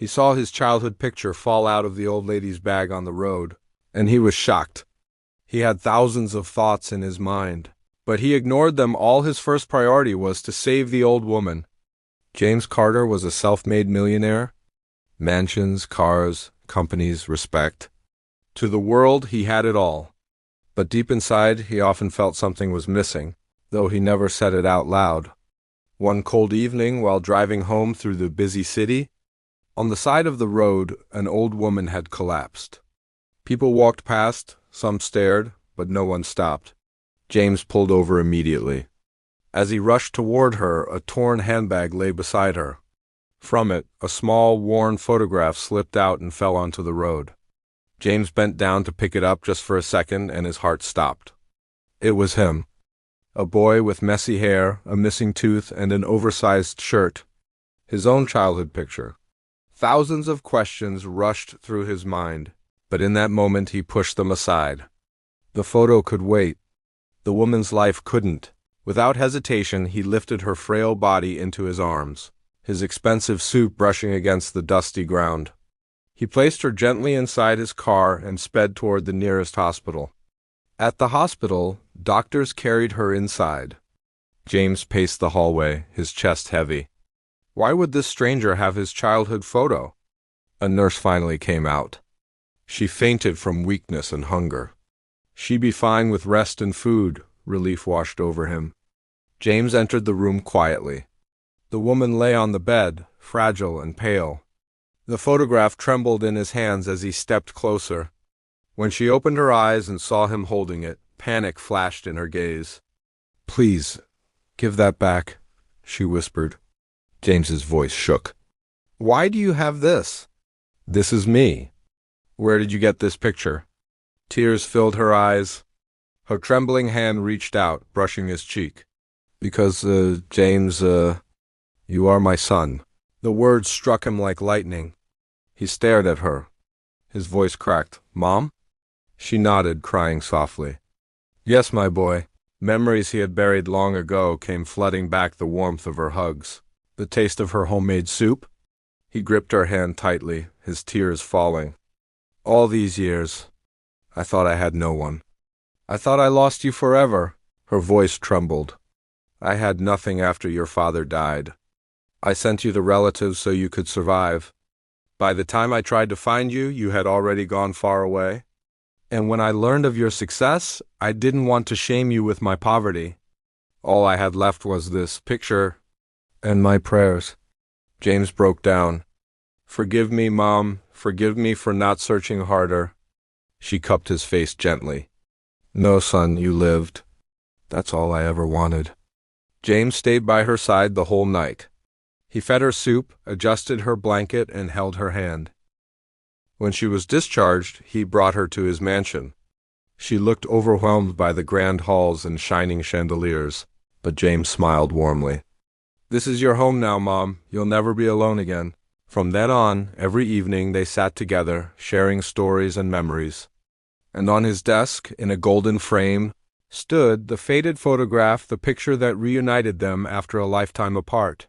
He saw his childhood picture fall out of the old lady's bag on the road, and he was shocked. He had thousands of thoughts in his mind, but he ignored them all. His first priority was to save the old woman. James Carter was a self-made millionaire. Mansions, cars, companies, respect. To the world, he had it all. But deep inside, he often felt something was missing, though he never said it out loud. One cold evening, while driving home through the busy city, on the side of the road, an old woman had collapsed. People walked past, some stared, but no one stopped. James pulled over immediately. As he rushed toward her, a torn handbag lay beside her. From it, a small, worn photograph slipped out and fell onto the road. James bent down to pick it up just for a second, and his heart stopped. It was him. A boy with messy hair, a missing tooth, and an oversized shirt. His own childhood picture. Thousands of questions rushed through his mind, but in that moment he pushed them aside. The photo could wait. The woman's life couldn't. Without hesitation, he lifted her frail body into his arms, his expensive suit brushing against the dusty ground. He placed her gently inside his car and sped toward the nearest hospital. At the hospital, doctors carried her inside. James paced the hallway, his chest heavy. Why would this stranger have his childhood photo? A nurse finally came out. She fainted from weakness and hunger. She'd be fine with rest and food. Relief washed over him. James entered the room quietly. The woman lay on the bed, fragile and pale. The photograph trembled in his hands as he stepped closer. When she opened her eyes and saw him holding it, panic flashed in her gaze. "Please, give that back," she whispered. James's voice shook. "Why do you have this?" "This is me." "Where did you get this picture?" Tears filled her eyes. Her trembling hand reached out, brushing his cheek. "Because, James, you are my son." The words struck him like lightning. He stared at her. His voice cracked. "Mom?" She nodded, crying softly. "Yes, my boy." Memories he had buried long ago came flooding back, the warmth of her hugs, the taste of her homemade soup. He gripped her hand tightly, his tears falling. "All these years, I thought I had no one. I thought I lost you forever." Her voice trembled. "I had nothing after your father died. I sent you the relatives so you could survive. By the time I tried to find you, you had already gone far away. And when I learned of your success, I didn't want to shame you with my poverty. All I had left was this picture and my prayers." James broke down. "Forgive me, Mom. Forgive me for not searching harder." She cupped his face gently. "No, son, you lived. That's all I ever wanted." James stayed by her side the whole night. He fed her soup, adjusted her blanket, and held her hand. When she was discharged, he brought her to his mansion. She looked overwhelmed by the grand halls and shining chandeliers, but James smiled warmly. "This is your home now, Mom. You'll never be alone again." From then on, every evening they sat together, sharing stories and memories. And on his desk, in a golden frame, stood the faded photograph, the picture that reunited them after a lifetime apart.